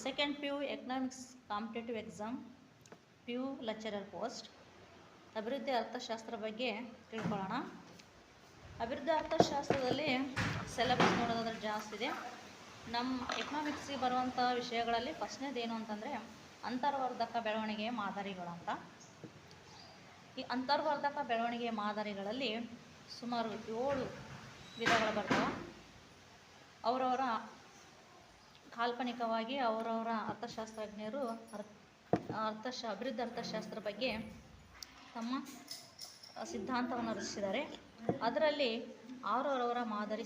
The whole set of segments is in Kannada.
Second P U economics competitive exam P U lecturer post. ಅಭಿವೃದ್ಧಿ ಅರ್ಥಶಾಸ್ತ್ರ ಬಗ್ಗೆ ತಿಳ್ಕೊಳ್ಳೋಣ. ಅಭಿವೃದ್ಧಿ ಅರ್ಥಶಾಸ್ತ್ರದಲ್ಲಿ ಸಿಲೆಬಸ್ ನೋಡೋದಾದ್ರೆ ಜಾಸ್ತಿ ಇದೆ. ನಮ್ಮ ಎಕನಾಮಿಕ್ಸಿಗೆ ಬರುವಂಥ ವಿಷಯಗಳಲ್ಲಿ ಫಸ್ಟ್ನೇದು ಏನು ಅಂತಂದರೆ ಅಂತರ್ವರ್ಧಕ ಬೆಳವಣಿಗೆ ಮಾದರಿಗಳು ಅಂತ. ಈ ಅಂತರ್ವರ್ಧಕ ಬೆಳವಣಿಗೆ ಮಾದರಿಗಳಲ್ಲಿ ಸುಮಾರು 7 ವಿಧಗಳು ಬರ್ತವೆ. ಅವರವರ ಕಾಲ್ಪನಿಕವಾಗಿ ಅವರವರ ಅರ್ಥಶಾಸ್ತ್ರಜ್ಞರು ಅಭಿವೃದ್ಧಿ ಅರ್ಥಶಾಸ್ತ್ರ ಬಗ್ಗೆ ತಮ್ಮ ಸಿದ್ಧಾಂತವನ್ನು ರಚಿಸಿದ್ದಾರೆ. ಅದರಲ್ಲಿ ಆರೂರವರ ಮಾದರಿ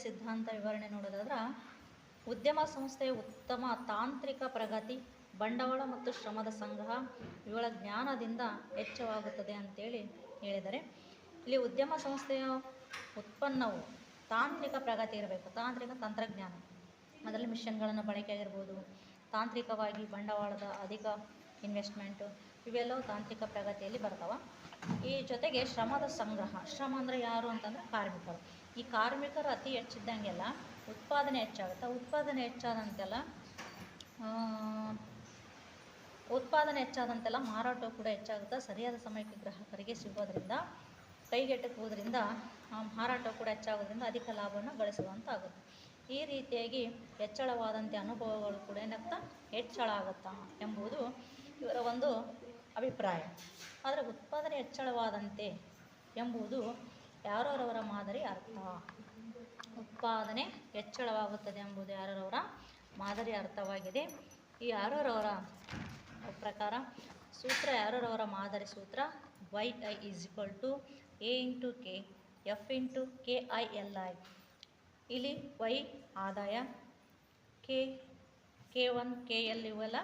ಸಿದ್ಧಾಂತ ವಿವರಣೆ ನೋಡೋದಾದ್ರೆ ಉದ್ಯಮ ಸಂಸ್ಥೆಯ ಉತ್ತಮ ತಾಂತ್ರಿಕ ಪ್ರಗತಿ, ಬಂಡವಾಳ ಮತ್ತು ಶ್ರಮದ ಸಂಗ್ರಹ ಇವುಗಳ ಜ್ಞಾನದಿಂದ ವೆಚ್ಚವಾಗುತ್ತದೆ ಅಂತೇಳಿ ಹೇಳಿದ್ದಾರೆ. ಇಲ್ಲಿ ಉದ್ಯಮ ಸಂಸ್ಥೆಯ ಉತ್ಪನ್ನವು ತಾಂತ್ರಿಕ ಪ್ರಗತಿ ಇರಬೇಕು, ತಾಂತ್ರಿಕ ತಂತ್ರಜ್ಞಾನ, ಅದರಲ್ಲಿ ಮಿಷನ್ಗಳನ್ನು ಬಳಕೆ ಆಗಿರ್ಬೋದು, ತಾಂತ್ರಿಕವಾಗಿ ಬಂಡವಾಳದ ಅಧಿಕ ಇನ್ವೆಸ್ಟ್ಮೆಂಟು, ಇವೆಲ್ಲವೂ ತಾಂತ್ರಿಕ ಪ್ರಗತಿಯಲ್ಲಿ ಬರ್ತಾವೆ. ಈ ಜೊತೆಗೆ ಶ್ರಮದ ಸಂಗ್ರಹ, ಶ್ರಮ ಅಂದರೆ ಯಾರು ಅಂತಂದರೆ ಕಾರ್ಮಿಕರು. ಈ ಕಾರ್ಮಿಕರು ಅತಿ ಹೆಚ್ಚಿದ್ದಂಗೆಲ್ಲ ಉತ್ಪಾದನೆ ಹೆಚ್ಚಾಗುತ್ತೆ. ಉತ್ಪಾದನೆ ಹೆಚ್ಚಾದಂತೆಲ್ಲ ಮಾರಾಟವು ಕೂಡ ಹೆಚ್ಚಾಗುತ್ತೆ. ಸರಿಯಾದ ಸಮಯಕ್ಕೆ ಗ್ರಾಹಕರಿಗೆ ಸಿಗೋದ್ರಿಂದ, ಕೈಗೆಟಕುವುದರಿಂದ ಮಾರಾಟವು ಕೂಡ ಹೆಚ್ಚಾಗೋದ್ರಿಂದ ಅಧಿಕ ಲಾಭವನ್ನು ಗಳಿಸುವಂತಾಗುತ್ತೆ. ಈ ರೀತಿಯಾಗಿ ಹೆಚ್ಚಳವಾದಂತೆ ಅನುಭವಗಳು ಕೂಡ ಏನಾಗ್ತಾ ಹೆಚ್ಚಳ ಆಗುತ್ತಾ ಎಂಬುದು ಇವರ ಒಂದು ಅಭಿಪ್ರಾಯ. ಆದರೆ ಉತ್ಪಾದನೆ ಹೆಚ್ಚಳವಾದಂತೆ ಎಂಬುದು ಯಾರವರ ಮಾದರಿ ಅರ್ಥ. ಉತ್ಪಾದನೆ ಹೆಚ್ಚಳವಾಗುತ್ತದೆ ಎಂಬುದು ಯಾರವರ ಮಾದರಿ ಅರ್ಥವಾಗಿದೆ. ಈ ಯಾರವರ ಪ್ರಕಾರ ಸೂತ್ರ, ಯಾರವರ ಮಾದರಿ ಸೂತ್ರ YI = A × K F × KILI. ಇಲ್ಲಿ Y ಆದಾಯ, K1 KL ಇವೆಲ್ಲ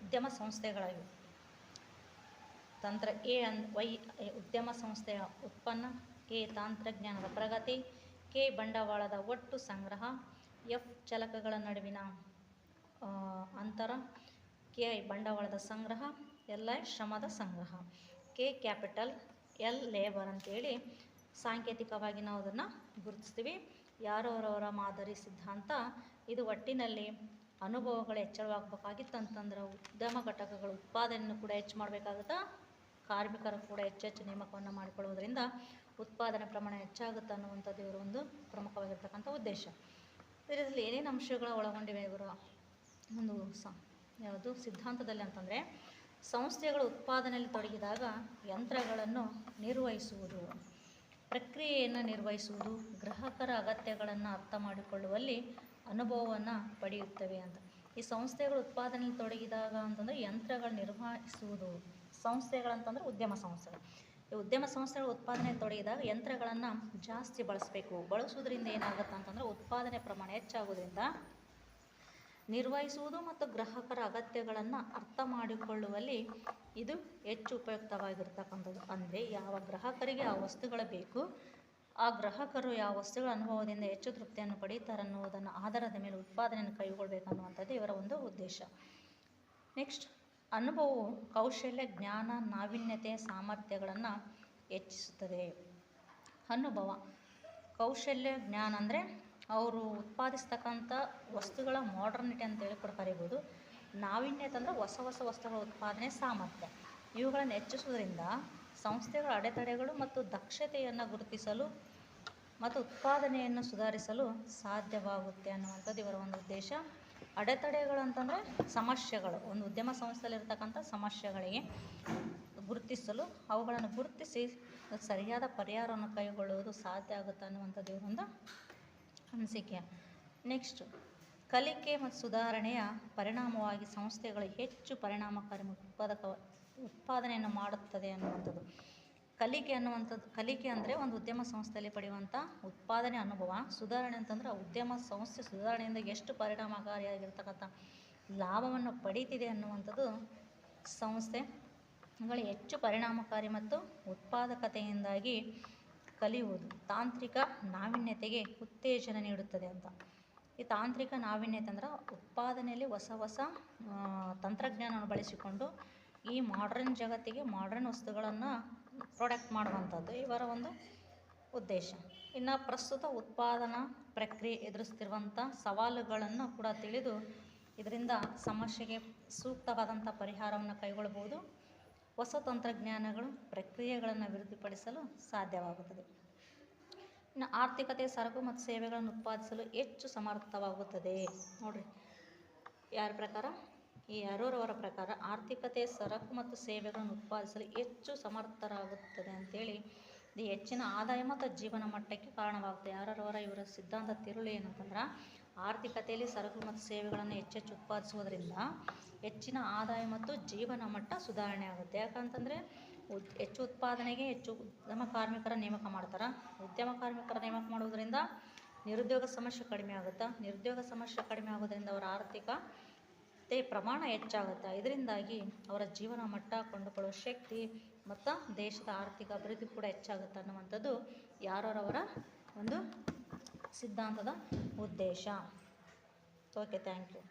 ಉದ್ಯಮ ಸಂಸ್ಥೆಗಳಾಗಿವೆ. Y ಉದ್ಯಮ ಸಂಸ್ಥೆಯ ಉತ್ಪನ್ನ, K ತಂತ್ರಜ್ಞಾನದ ಪ್ರಗತಿ, K ಬಂಡವಾಳದ ಒಟ್ಟು ಸಂಗ್ರಹ, F ಚಲಕಗಳ ನಡುವಿನ ಅಂತರ, K ಬಂಡವಾಳದ ಸಂಗ್ರಹ, LI ಶ್ರಮದ ಸಂಗ್ರಹ, K ಕ್ಯಾಪಿಟಲ್, L ಲೇಬರ್ ಅಂತೇಳಿ ಸಾಂಕೇತಿಕವಾಗಿ ನಾವು ಅದನ್ನು ಗುರುತಿಸ್ತೀವಿ. ಯಾರವರ ಮಾದರಿ ಸಿದ್ಧಾಂತ ಇದು ಒಟ್ಟಿನಲ್ಲಿ ಅನುಭವಗಳು ಹೆಚ್ಚಳವಾಗಬೇಕಾಗಿತ್ತಂತಂದ್ರೆ ಉದ್ಯಮ ಘಟಕಗಳು ಉತ್ಪಾದನೆಯನ್ನು ಕೂಡ ಹೆಚ್ಚು ಮಾಡಬೇಕಾಗುತ್ತೆ. ಕಾರ್ಮಿಕರು ಕೂಡ ಹೆಚ್ಚೆಚ್ಚು ನೇಮಕವನ್ನು ಮಾಡಿಕೊಳ್ಳುವುದರಿಂದ ಉತ್ಪಾದನೆ ಪ್ರಮಾಣ ಹೆಚ್ಚಾಗುತ್ತೆ ಅನ್ನುವಂಥದ್ದು ಇವರ ಒಂದು ಪ್ರಮುಖವಾಗಿರ್ತಕ್ಕಂಥ ಉದ್ದೇಶ. ಇದರಲ್ಲಿ ಏನೇನು ಅಂಶಗಳು ಒಳಗೊಂಡಿವೆ ಇವರ ಒಂದು ಯಾವುದು ಸಿದ್ಧಾಂತದಲ್ಲಿ ಅಂತಂದರೆ, ಸಂಸ್ಥೆಗಳು ಉತ್ಪಾದನೆಯಲ್ಲಿ ತೊಡಗಿದಾಗ ಯಂತ್ರಗಳನ್ನು ನಿರ್ವಹಿಸುವುದು, ಪ್ರಕ್ರಿಯೆಯನ್ನು ನಿರ್ವಹಿಸುವುದು, ಗ್ರಾಹಕರ ಅಗತ್ಯಗಳನ್ನು ಅರ್ಥ ಮಾಡಿಕೊಳ್ಳುವಲ್ಲಿ ಅನುಭವವನ್ನು ಪಡೆಯುತ್ತವೆ ಅಂತ. ಈ ಸಂಸ್ಥೆಗಳು ಉತ್ಪಾದನೆಯಲ್ಲಿ ತೊಡಗಿದಾಗ ಅಂತಂದರೆ ಯಂತ್ರಗಳು ನಿರ್ವಹಿಸುವುದು, ಸಂಸ್ಥೆಗಳಂತಂದರೆ ಉದ್ಯಮ ಸಂಸ್ಥೆಗಳು. ಈ ಉದ್ಯಮ ಸಂಸ್ಥೆಗಳು ಉತ್ಪಾದನೆ ತೊಡಗಿದಾಗ ಯಂತ್ರಗಳನ್ನು ಜಾಸ್ತಿ ಬಳಸುವುದರಿಂದ ಏನಾಗುತ್ತೆ ಅಂತಂದರೆ ಉತ್ಪಾದನೆ ಪ್ರಮಾಣ ಹೆಚ್ಚಾಗೋದ್ರಿಂದ ನಿರ್ವಹಿಸುವುದು ಮತ್ತು ಗ್ರಾಹಕರ ಅಗತ್ಯಗಳನ್ನು ಅರ್ಥ ಮಾಡಿಕೊಳ್ಳುವಲ್ಲಿ ಇದು ಹೆಚ್ಚು ಉಪಯುಕ್ತವಾಗಿರ್ತಕ್ಕಂಥದ್ದು. ಅಂದರೆ ಯಾವ ಗ್ರಾಹಕರಿಗೆ ಆ ವಸ್ತುಗಳು ಬೇಕು, ಆ ಗ್ರಾಹಕರು ಯಾವ ವಸ್ತುಗಳ ಅನುಭವದಿಂದ ಹೆಚ್ಚು ತೃಪ್ತಿಯನ್ನು ಪಡೀತಾರೆ ಅನ್ನುವುದನ್ನು ಆಧಾರದ ಮೇಲೆ ಉತ್ಪಾದನೆಯನ್ನು ಕೈಗೊಳ್ಳಬೇಕನ್ನುವಂಥದ್ದು ಇವರ ಒಂದು ಉದ್ದೇಶ. ನೆಕ್ಸ್ಟ್, ಅನುಭವವು ಕೌಶಲ್ಯ, ಜ್ಞಾನ, ನಾವೀನ್ಯತೆಯ ಸಾಮರ್ಥ್ಯಗಳನ್ನು ಹೆಚ್ಚಿಸುತ್ತದೆ. ಅನುಭವ, ಕೌಶಲ್ಯ, ಜ್ಞಾನ ಅಂದರೆ ಅವರು ಉತ್ಪಾದಿಸ್ತಕ್ಕಂಥ ವಸ್ತುಗಳ ಮಾಡರ್ನಿಟಿ ಅಂತೇಳಿ ಕೂಡ ಕರಿಬೋದು. ನಾವೀನ್ಯತೆ ಅಂದರೆ ಹೊಸ ವಸ್ತುಗಳ ಉತ್ಪಾದನೆ ಸಾಮರ್ಥ್ಯ. ಇವುಗಳನ್ನು ಹೆಚ್ಚಿಸುವುದರಿಂದ ಸಂಸ್ಥೆಗಳ ಅಡೆತಡೆಗಳು ಮತ್ತು ದಕ್ಷತೆಯನ್ನು ಗುರುತಿಸಲು ಮತ್ತು ಉತ್ಪಾದನೆಯನ್ನು ಸುಧಾರಿಸಲು ಸಾಧ್ಯವಾಗುತ್ತೆ ಅನ್ನುವಂಥದ್ದು ಇವರ ಒಂದು ಉದ್ದೇಶ. ಅಡೆತಡೆಗಳು ಅಂತಂದರೆ ಸಮಸ್ಯೆಗಳು, ಒಂದು ಉದ್ಯಮ ಸಂಸ್ಥೆಯಲ್ಲಿರ್ತಕ್ಕಂಥ ಸಮಸ್ಯೆಗಳಿಗೆ ಗುರುತಿಸಲು, ಅವುಗಳನ್ನು ಗುರುತಿಸಿ ಸರಿಯಾದ ಪರಿಹಾರವನ್ನು ಕೈಗೊಳ್ಳುವುದು ಸಾಧ್ಯ ಆಗುತ್ತೆ ಅನ್ನುವಂಥದ್ದು ಇವರೊಂದು ಅನಿಸಿಕೆ. ನೆಕ್ಸ್ಟ್, ಕಲಿಕೆ ಮತ್ತು ಸುಧಾರಣೆಯ ಪರಿಣಾಮವಾಗಿ ಸಂಸ್ಥೆಗಳು ಹೆಚ್ಚು ಪರಿಣಾಮಕಾರಿ ಉತ್ಪಾದನೆಯನ್ನು ಮಾಡುತ್ತದೆ ಅನ್ನುವಂಥದ್ದು. ಕಲಿಕೆ ಅಂದರೆ ಒಂದು ಉದ್ಯಮ ಸಂಸ್ಥೆಯಲ್ಲಿ ಪಡೆಯುವಂಥ ಉತ್ಪಾದನೆ ಅನುಭವ. ಸುಧಾರಣೆ ಅಂತಂದರೆ ಉದ್ಯಮ ಸಂಸ್ಥೆ ಸುಧಾರಣೆಯಿಂದ ಎಷ್ಟು ಪರಿಣಾಮಕಾರಿಯಾಗಿರ್ತಕ್ಕಂಥ ಲಾಭವನ್ನು ಪಡೀತಿದೆ ಅನ್ನುವಂಥದ್ದು. ಸಂಸ್ಥೆಗಳು ಹೆಚ್ಚು ಪರಿಣಾಮಕಾರಿ ಮತ್ತು ಉತ್ಪಾದಕತೆಯಿಂದಾಗಿ ಕಲಿಯುವುದು ತಾಂತ್ರಿಕ ನಾವೀನ್ಯತೆಗೆ ಉತ್ತೇಜನ ನೀಡುತ್ತದೆ ಅಂತ. ಈ ತಾಂತ್ರಿಕ ನಾವೀನ್ಯತೆ ಅಂದರೆ ಉತ್ಪಾದನೆಯಲ್ಲಿ ಹೊಸ ತಂತ್ರಜ್ಞಾನವನ್ನು ಬಳಸಿಕೊಂಡು ಈ ಮಾಡ್ರನ್ ಜಗತ್ತಿಗೆ ಮಾಡ್ರನ್ ವಸ್ತುಗಳನ್ನು ಪ್ರೊಡಕ್ಟ್ ಮಾಡುವಂಥದ್ದು ಇವರ ಒಂದು ಉದ್ದೇಶ. ಇನ್ನು ಪ್ರಸ್ತುತ ಉತ್ಪಾದನಾ ಪ್ರಕ್ರಿಯೆ ಎದುರಿಸ್ತಿರುವಂಥ ಸವಾಲುಗಳನ್ನು ಕೂಡ ತಿಳಿದು ಇದರಿಂದ ಸಮಸ್ಯೆಗೆ ಸೂಕ್ತವಾದಂಥ ಪರಿಹಾರವನ್ನು ಕೈಗೊಳ್ಳಬಹುದು. ಹೊಸ ತಂತ್ರಜ್ಞಾನಗಳು ಪ್ರಕ್ರಿಯೆಗಳನ್ನು ಅಭಿವೃದ್ಧಿಪಡಿಸಲು ಸಾಧ್ಯವಾಗುತ್ತದೆ. ಇನ್ನು ಆರ್ಥಿಕತೆ ಸರಕು ಮತ್ತು ಸೇವೆಗಳನ್ನು ಉತ್ಪಾದಿಸಲು ಹೆಚ್ಚು ಸಮರ್ಥವಾಗುತ್ತದೆ. ನೋಡಿರಿ, ಯಾರ ಪ್ರಕಾರ? ಈ ಅರೋರವರ ಪ್ರಕಾರ ಆರ್ಥಿಕತೆ ಸರಕು ಮತ್ತು ಸೇವೆಗಳನ್ನು ಉತ್ಪಾದಿಸಲು ಹೆಚ್ಚು ಸಮರ್ಥರಾಗುತ್ತದೆ ಅಂತೇಳಿ ಇದು ಹೆಚ್ಚಿನ ಆದಾಯ ಮತ್ತು ಜೀವನ ಮಟ್ಟಕ್ಕೆ ಕಾರಣವಾಗುತ್ತೆ. ಯಾರವರ ಇವರ ಸಿದ್ಧಾಂತ ತಿರುಳು ಏನಂತಂದ್ರೆ ಆರ್ಥಿಕತೆಯಲ್ಲಿ ಸರಕು ಮತ್ತು ಸೇವೆಗಳನ್ನು ಹೆಚ್ಚೆಚ್ಚು ಉತ್ಪಾದಿಸುವುದರಿಂದ ಹೆಚ್ಚಿನ ಆದಾಯ ಮತ್ತು ಜೀವನ ಮಟ್ಟ ಸುಧಾರಣೆ ಆಗುತ್ತೆ. ಯಾಕಂತಂದರೆ ಹೆಚ್ಚು ಉತ್ಪಾದನೆಗೆ ಹೆಚ್ಚು ಉದ್ಯಮ ಕಾರ್ಮಿಕರ ನೇಮಕ ಮಾಡ್ತಾರೆ. ಉದ್ಯಮ ಕಾರ್ಮಿಕರ ನೇಮಕ ಮಾಡೋದ್ರಿಂದ ನಿರುದ್ಯೋಗ ಸಮಸ್ಯೆ ಕಡಿಮೆ ಆಗುತ್ತೆ. ನಿರುದ್ಯೋಗ ಸಮಸ್ಯೆ ಕಡಿಮೆ ಆಗೋದ್ರಿಂದ ಅವರ ಆರ್ಥಿಕತೆ ಪ್ರಮಾಣ ಹೆಚ್ಚಾಗುತ್ತೆ. ಇದರಿಂದಾಗಿ ಅವರ ಜೀವನ ಮಟ್ಟ ಕೊಂಡುಕೊಳ್ಳುವ ಶಕ್ತಿ ಮತ್ತು ದೇಶದ ಆರ್ಥಿಕ ಅಭಿವೃದ್ಧಿ ಕೂಡ ಹೆಚ್ಚಾಗುತ್ತೆ ಅನ್ನುವಂಥದ್ದು ಯಾರವರ ಒಂದು ಸಿದ್ಧಾಂತದ ಉದ್ದೇಶ. Okay, thank you.